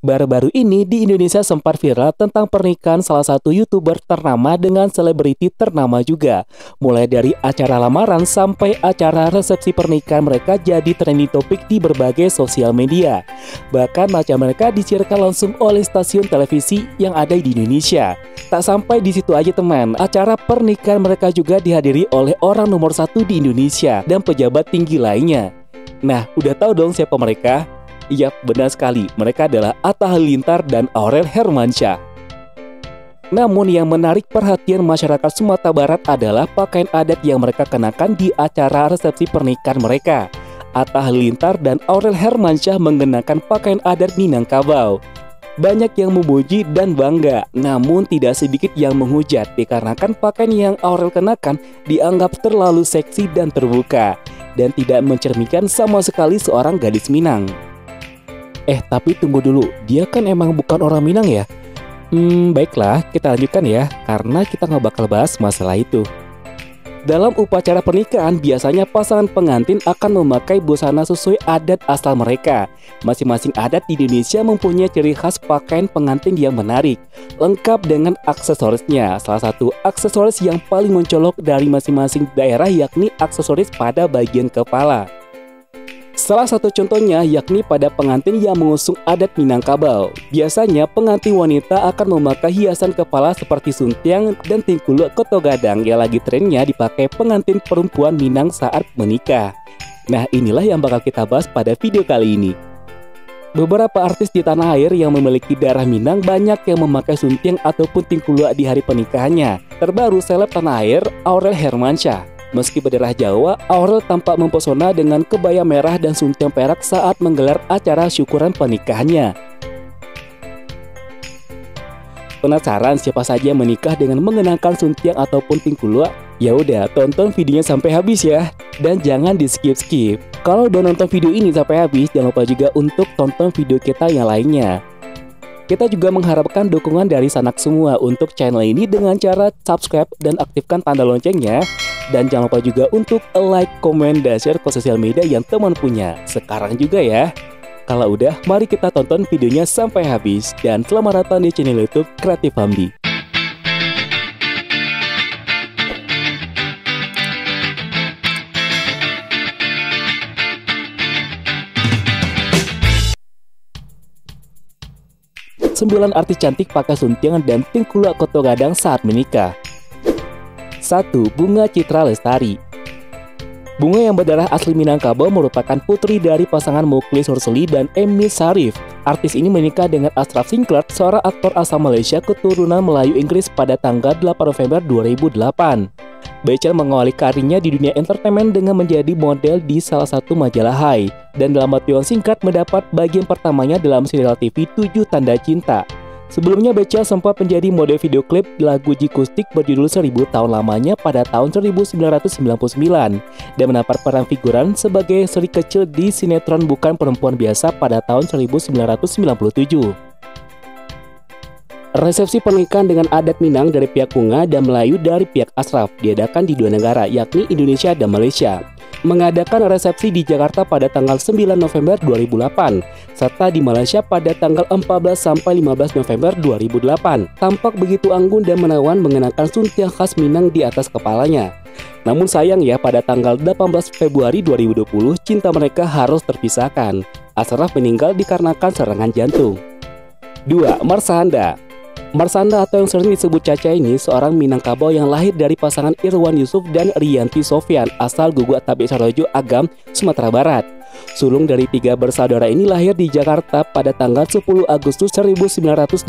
Baru-baru ini di Indonesia sempat viral tentang pernikahan salah satu YouTuber ternama dengan selebriti ternama juga. Mulai dari acara lamaran sampai acara resepsi pernikahan mereka jadi trending topik di berbagai sosial media. Bahkan acara mereka disiarkan langsung oleh stasiun televisi yang ada di Indonesia. Tak sampai di situ aja teman, acara pernikahan mereka juga dihadiri oleh orang nomor 1 di Indonesia dan pejabat tinggi lainnya. Nah, udah tahu dong siapa mereka? Yap, benar sekali. Mereka adalah Atta Halilintar dan Aurel Hermansyah. Namun yang menarik perhatian masyarakat Sumatera Barat adalah pakaian adat yang mereka kenakan di acara resepsi pernikahan mereka. Atta Halilintar dan Aurel Hermansyah mengenakan pakaian adat Minangkabau. Banyak yang memuji dan bangga, namun tidak sedikit yang menghujat dikarenakan pakaian yang Aurel kenakan dianggap terlalu seksi dan terbuka dan tidak mencerminkan sama sekali seorang gadis Minang. Tapi tunggu dulu, dia kan emang bukan orang Minang ya? Baiklah, kita lanjutkan ya, karena kita nggak bakal bahas masalah itu. Dalam upacara pernikahan, biasanya pasangan pengantin akan memakai busana sesuai adat asal mereka. Masing-masing adat di Indonesia mempunyai ciri khas pakaian pengantin yang menarik, lengkap dengan aksesorisnya. Salah satu aksesoris yang paling mencolok dari masing-masing daerah yakni aksesoris pada bagian kepala. Salah satu contohnya yakni pada pengantin yang mengusung adat Minangkabau. Biasanya pengantin wanita akan memakai hiasan kepala seperti suntiang dan tingkulu koto gadang yang lagi trennya dipakai pengantin perempuan Minang saat menikah. Nah, inilah yang bakal kita bahas pada video kali ini. Beberapa artis di tanah air yang memiliki darah Minang banyak yang memakai suntiang ataupun tingkulu di hari pernikahannya. Terbaru seleb tanah air Aurel Hermansyah. Meski berdarah Jawa, Aurel tampak mempesona dengan kebaya merah dan suntiang perak saat menggelar acara syukuran pernikahannya. Penasaran siapa saja yang menikah dengan mengenakan suntiang ataupun tingkulu? Ya udah, tonton videonya sampai habis ya, dan jangan di skip-skip. Kalau udah nonton video ini sampai habis, jangan lupa juga untuk tonton video kita yang lainnya. Kita juga mengharapkan dukungan dari sanak semua untuk channel ini dengan cara subscribe dan aktifkan tanda loncengnya. Dan jangan lupa juga untuk like, comment, dan share ke sosial media yang teman punya. Sekarang juga ya. Kalau udah, mari kita tonton videonya sampai habis. Dan selamat datang di channel YouTube Kreatif Hamdi. Sembilan artis cantik pakai suntiang dan tingkulu koto gadang saat menikah. 1. Bunga Citra Lestari. Bunga yang berdarah asli Minangkabau merupakan putri dari pasangan Muklis Hursli dan Emmy Sarif. Artis ini menikah dengan Ashraf Sinclair, seorang aktor asal Malaysia keturunan Melayu Inggris pada tanggal 8 November 2008. Bechel mengawali karirnya di dunia entertainment dengan menjadi model di salah satu majalah Hai, dan dalam waktu yang singkat mendapat bagian pertamanya dalam serial TV 7 Tanda Cinta. Sebelumnya Bechel sempat menjadi model video klip lagu Jikustik berjudul 1000 Tahun Lamanya pada tahun 1999 dan mendapat peran figuran sebagai Sri kecil di sinetron Bukan Perempuan Biasa pada tahun 1997. Resepsi pernikahan dengan adat Minang dari pihak Bunga dan Melayu dari pihak Ashraf diadakan di dua negara yakni Indonesia dan Malaysia. Mengadakan resepsi di Jakarta pada tanggal 9 November 2008 serta di Malaysia pada tanggal 14 sampai 15 November 2008. Tampak begitu anggun dan menawan mengenakan suntiang khas Minang di atas kepalanya. Namun sayang ya, pada tanggal 18 Februari 2020 cinta mereka harus terpisahkan. Ashraf meninggal dikarenakan serangan jantung. 2. Marshanda. Marshanda atau yang sering disebut Caca ini seorang Minangkabau yang lahir dari pasangan Irwan Yusuf dan Rianti Sofyan asal Gugu Tabe Sarojo, Agam, Sumatera Barat. Sulung dari tiga bersaudara ini lahir di Jakarta pada tanggal 10 Agustus 1989.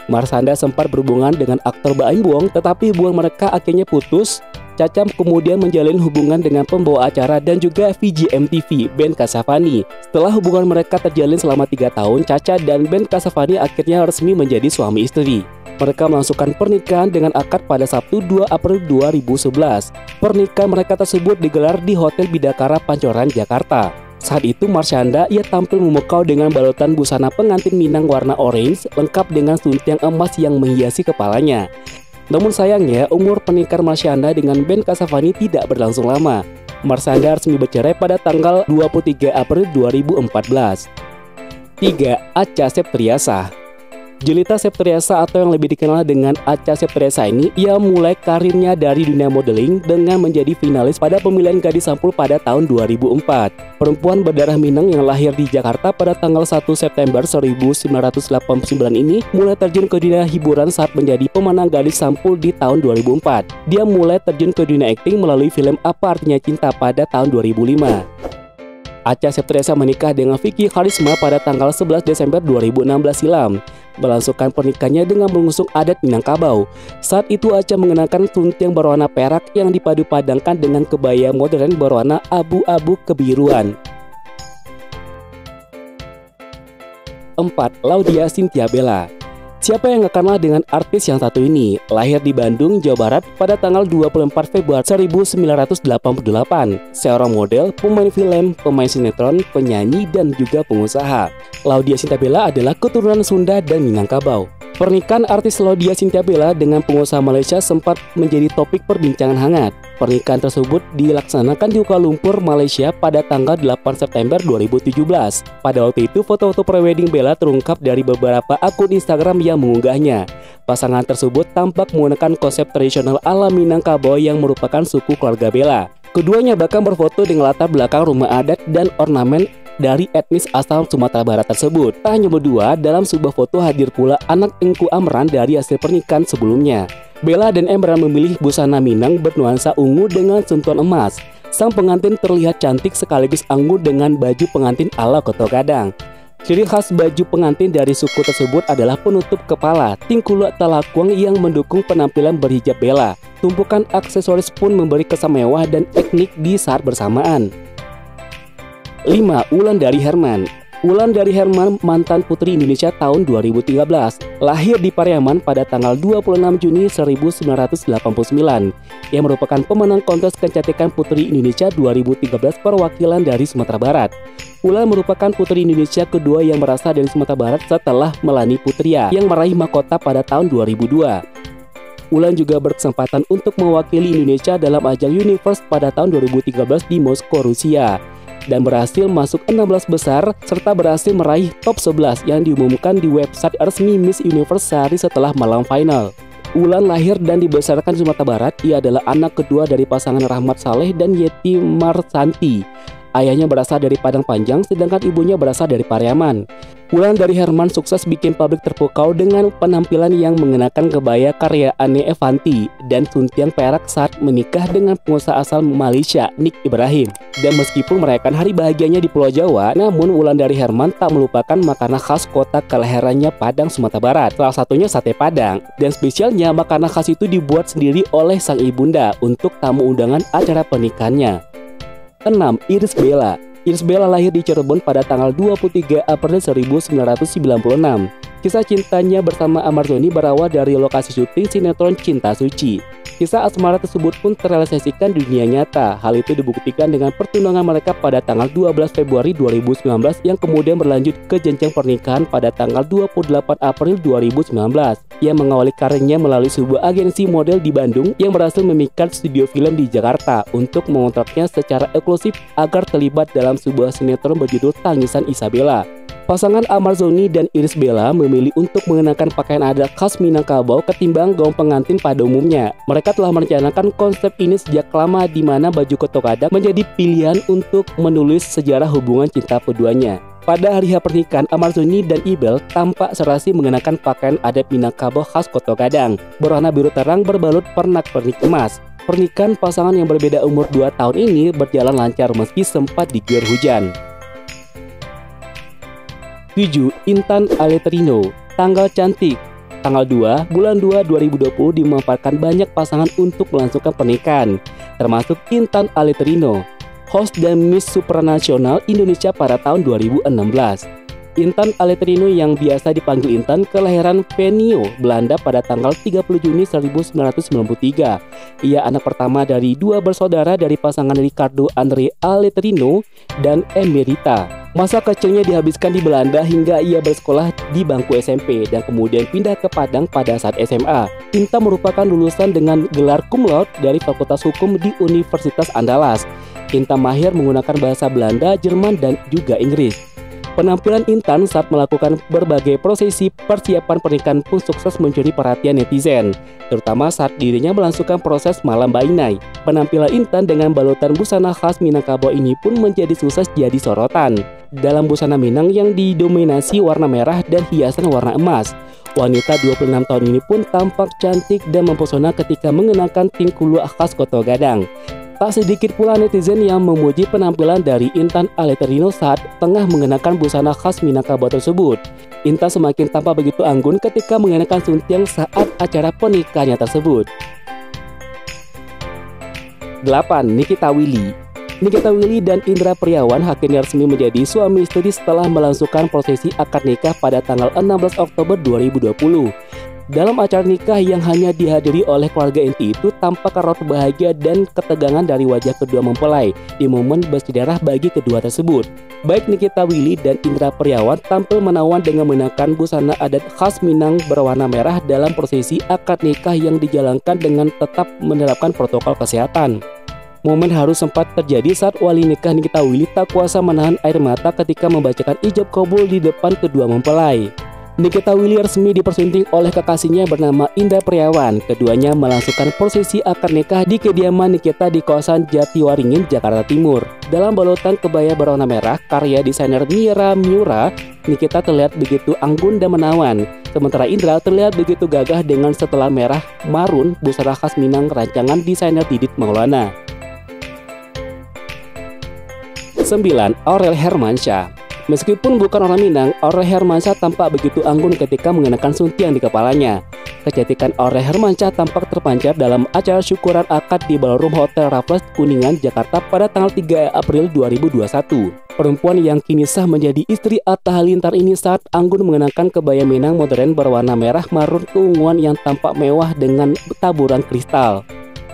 Marshanda sempat berhubungan dengan aktor Baim Buong, tetapi hubungan mereka akhirnya putus. Caca kemudian menjalin hubungan dengan pembawa acara dan juga VJ MTV, Ben Kasyafani. Setelah hubungan mereka terjalin selama 3 tahun, Caca dan Ben Kasyafani akhirnya resmi menjadi suami istri. Mereka melangsungkan pernikahan dengan akad pada Sabtu 2 April 2011. Pernikahan mereka tersebut digelar di Hotel Bidakara Pancoran, Jakarta. Saat itu Marshanda ia tampil memukau dengan balutan busana pengantin Minang warna orange lengkap dengan suntiang emas yang menghiasi kepalanya. Namun sayangnya umur pernikahan Marshanda dengan Ben Kasyafani tidak berlangsung lama. Marshanda resmi bercerai pada tanggal 23 April 2014. 3. Acha Septriasa. Jelita Septriasa atau yang lebih dikenal dengan Acha Septriasa ini, ia mulai karirnya dari dunia modeling dengan menjadi finalis pada pemilihan gadis sampul pada tahun 2004. Perempuan berdarah Minang yang lahir di Jakarta pada tanggal 1 September 1989 ini mulai terjun ke dunia hiburan saat menjadi pemenang gadis sampul di tahun 2004. Dia mulai terjun ke dunia akting melalui film Apa Artinya Cinta pada tahun 2005. Acha Septriasa menikah dengan Vicky Karisma pada tanggal 11 Desember 2016 silam. Melangsungkan pernikahannya dengan mengusung adat Minangkabau. Saat itu Acha mengenakan suntiang berwarna perak yang dipadu-padankan dengan kebaya modern berwarna abu-abu kebiruan. 4. Laudya Chintya Bella. Siapa yang gak kenal dengan artis yang satu ini? Lahir di Bandung, Jawa Barat pada tanggal 24 Februari 1988. Seorang model, pemain film, pemain sinetron, penyanyi, dan juga pengusaha. Laudya Chintya Bella adalah keturunan Sunda dan Minangkabau. Pernikahan artis Laudya Chintya Bella dengan pengusaha Malaysia sempat menjadi topik perbincangan hangat. Pernikahan tersebut dilaksanakan di Kuala Lumpur, Malaysia pada tanggal 8 September 2017. Pada waktu itu, foto-foto prewedding Bella terungkap dari beberapa akun Instagram yang mengunggahnya. Pasangan tersebut tampak menggunakan konsep tradisional ala Minangkabau yang merupakan suku keluarga Bella. Keduanya bahkan berfoto dengan latar belakang rumah adat dan ornamen dari etnis asal Sumatera Barat tersebut. Tak hanya berdua, dalam sebuah foto hadir pula anak Engku Amran dari hasil pernikahan sebelumnya. Bella dan Emran memilih busana Minang bernuansa ungu dengan sentuhan emas. Sang pengantin terlihat cantik sekaligus anggun dengan baju pengantin ala Koto Gadang. Ciri khas baju pengantin dari suku tersebut adalah penutup kepala, tingkulak talakwang yang mendukung penampilan berhijab Bella. Tumpukan aksesoris pun memberi kesan mewah dan etnik di saat bersamaan. 5. Wulandari Herman. Wulandari Herman, mantan putri Indonesia tahun 2013, lahir di Pariaman pada tanggal 26 Juni 1989, yang merupakan pemenang kontes kecantikan putri Indonesia 2013 perwakilan dari Sumatera Barat. Wulan merupakan putri Indonesia kedua yang berasal dari Sumatera Barat setelah Melanie Putria yang meraih mahkota pada tahun 2002. Wulan juga berkesempatan untuk mewakili Indonesia dalam ajang Universe pada tahun 2013 di Moskow, Rusia, dan berhasil masuk 16 besar serta berhasil meraih top 11 yang diumumkan di website resmi Miss Universe sehari setelah malam final. Wulan lahir dan dibesarkan di Sumatera Barat. Ia adalah anak kedua dari pasangan Rahmat Saleh dan Yeti Marsanti. Ayahnya berasal dari Padang Panjang, sedangkan ibunya berasal dari Pariaman. Wulandari Herman sukses bikin publik terpukau dengan penampilan yang mengenakan kebaya karya Anne Evanti dan suntiang perak saat menikah dengan pengusaha asal Malaysia, Nick Ibrahim. Dan meskipun merayakan hari bahagianya di Pulau Jawa, namun Wulandari Herman tak melupakan makanan khas kota kelahirannya Padang, Sumatera Barat. Salah satunya sate Padang. Dan spesialnya makanan khas itu dibuat sendiri oleh sang ibunda untuk tamu undangan acara pernikahannya. 6. Irish Bella. Irish Bella lahir di Cirebon pada tanggal 23 April 1996. Kisah cintanya bersama Amarzoni berawal dari lokasi syuting sinetron Cinta Suci. Kisah asmara tersebut pun terrealisasikan di dunia nyata. Hal itu dibuktikan dengan pertunangan mereka pada tanggal 12 Februari 2019 yang kemudian berlanjut ke jenjang pernikahan pada tanggal 28 April 2019. Ia mengawali karirnya melalui sebuah agensi model di Bandung yang berhasil memikat studio film di Jakarta untuk mengontraknya secara eksklusif agar terlibat dalam sebuah sinetron berjudul Tangisan Isabella. Pasangan Amarzoni dan Irish Bella memilih untuk mengenakan pakaian adat khas Minangkabau ketimbang gaun pengantin pada umumnya. Mereka telah merencanakan konsep ini sejak lama, di mana baju Koto Gadang menjadi pilihan untuk menulis sejarah hubungan cinta keduanya. Pada hari pernikahan, Amarzoni dan Ibel tampak serasi mengenakan pakaian adat Minangkabau khas Koto Gadang berwarna biru terang berbalut pernak-pernik emas. Pernikahan pasangan yang berbeda umur 2 tahun ini berjalan lancar meski sempat diguyur hujan. 7. Intan Aletrino. Tanggal cantik. Tanggal 2 bulan 2 2020 dimanfaatkan banyak pasangan untuk melangsungkan pernikahan, termasuk Intan Aletrino, host dan Miss Supranasional Indonesia pada tahun 2016. Intan Aletrino yang biasa dipanggil Intan kelahiran Venlo, Belanda pada tanggal 30 Juni 1993. Ia anak pertama dari 2 bersaudara dari pasangan Ricardo Andre Aletrino dan Emerita. Masa kecilnya dihabiskan di Belanda hingga ia bersekolah di bangku SMP dan kemudian pindah ke Padang pada saat SMA. Intan merupakan lulusan dengan gelar cum laude dari Fakultas Hukum di Universitas Andalas. Intan mahir menggunakan bahasa Belanda, Jerman, dan juga Inggris. Penampilan Intan saat melakukan berbagai prosesi persiapan pernikahan pun sukses mencuri perhatian netizen, terutama saat dirinya melangsungkan proses malam bainai. Penampilan Intan dengan balutan busana khas Minangkabau ini pun menjadi sukses jadi sorotan. Dalam busana Minang yang didominasi warna merah dan hiasan warna emas, wanita 26 tahun ini pun tampak cantik dan mempesona ketika mengenakan tingkulu khas Koto Gadang. Tak sedikit pula netizen yang memuji penampilan dari Intan Aleterino saat tengah mengenakan busana khas Minangkabau tersebut. Intan semakin tampak begitu anggun ketika mengenakan suntiang saat acara pernikahannya tersebut. 8. Nikita Willy. Nikita Willy dan Indra Priawan akhirnya resmi menjadi suami istri setelah melangsungkan prosesi akad nikah pada tanggal 16 Oktober 2020. Dalam acara nikah yang hanya dihadiri oleh keluarga inti itu, tampak raut bahagia dan ketegangan dari wajah kedua mempelai di momen bersejarah bagi kedua tersebut. Baik Nikita Willy dan Indra Priawan tampil menawan dengan mengenakan busana adat khas Minang berwarna merah dalam prosesi akad nikah yang dijalankan dengan tetap menerapkan protokol kesehatan. Momen haru sempat terjadi saat wali nikah Nikita Willy tak kuasa menahan air mata ketika membacakan ijab kabul di depan kedua mempelai. Nikita Willy resmi dipersunting oleh kekasihnya bernama Indra Priawan. Keduanya melangsungkan prosesi akad nikah di kediaman Nikita di kawasan Jatiwaringin, Jakarta Timur. Dalam balutan kebaya berwarna merah karya desainer Mira Miura, Nikita terlihat begitu anggun dan menawan. Sementara Indra terlihat begitu gagah dengan setelan merah marun busana khas Minang rancangan desainer Didit Maulana. 9. Aurel Hermansyah. Meskipun bukan orang Minang, Aurel Hermansyah tampak begitu anggun ketika mengenakan suntiang di kepalanya. Kecantikan Aurel Hermansyah tampak terpancar dalam acara syukuran akad di Ballroom Hotel Raffles Kuningan, Jakarta pada tanggal 3 April 2021. Perempuan yang kini sah menjadi istri Atta Halilintar ini saat anggun mengenakan kebaya Minang modern berwarna merah marun keunguan yang tampak mewah dengan taburan kristal.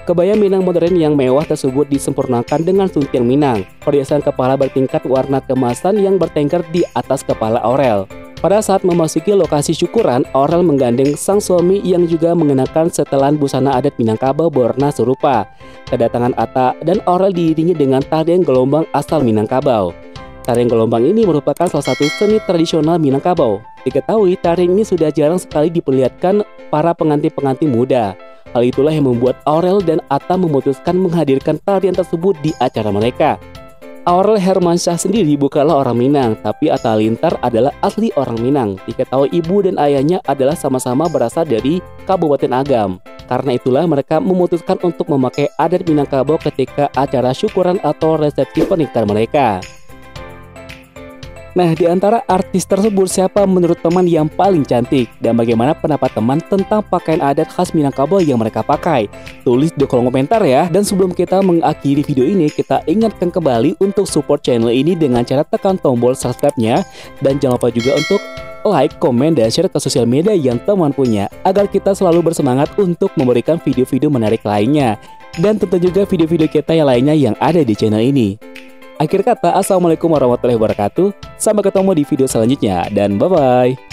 Kebaya Minang modern yang mewah tersebut disempurnakan dengan suntiang Minang, perhiasan kepala bertingkat warna kemasan yang bertengger di atas kepala Aurel. Pada saat memasuki lokasi syukuran, Aurel menggandeng sang suami yang juga mengenakan setelan busana adat Minangkabau berwarna serupa. Kedatangan Atta dan Aurel diiringi dengan tarian gelombang asal Minangkabau. Tarian gelombang ini merupakan salah satu seni tradisional Minangkabau. Diketahui tarian ini sudah jarang sekali diperlihatkan para pengantin-pengantin muda. Hal itulah yang membuat Aurel dan Atta memutuskan menghadirkan tarian tersebut di acara mereka. Aurel Hermansyah sendiri bukanlah orang Minang, tapi Atta Halilintar adalah asli orang Minang. Diketahui ibu dan ayahnya adalah sama-sama berasal dari Kabupaten Agam. Karena itulah mereka memutuskan untuk memakai adat Minangkabau ketika acara syukuran atau resepsi pernikahan mereka. Nah, di antara artis tersebut siapa menurut teman yang paling cantik? Dan bagaimana pendapat teman tentang pakaian adat khas Minangkabau yang mereka pakai? Tulis di kolom komentar ya. Dan sebelum kita mengakhiri video ini, kita ingatkan kembali untuk support channel ini dengan cara tekan tombol subscribe-nya. Dan jangan lupa juga untuk like, komen, dan share ke sosial media yang teman punya, agar kita selalu bersemangat untuk memberikan video-video menarik lainnya. Dan tentu juga video-video kita yang lainnya yang ada di channel ini. Akhir kata, assalamualaikum warahmatullahi wabarakatuh. Sampai ketemu di video selanjutnya dan bye-bye.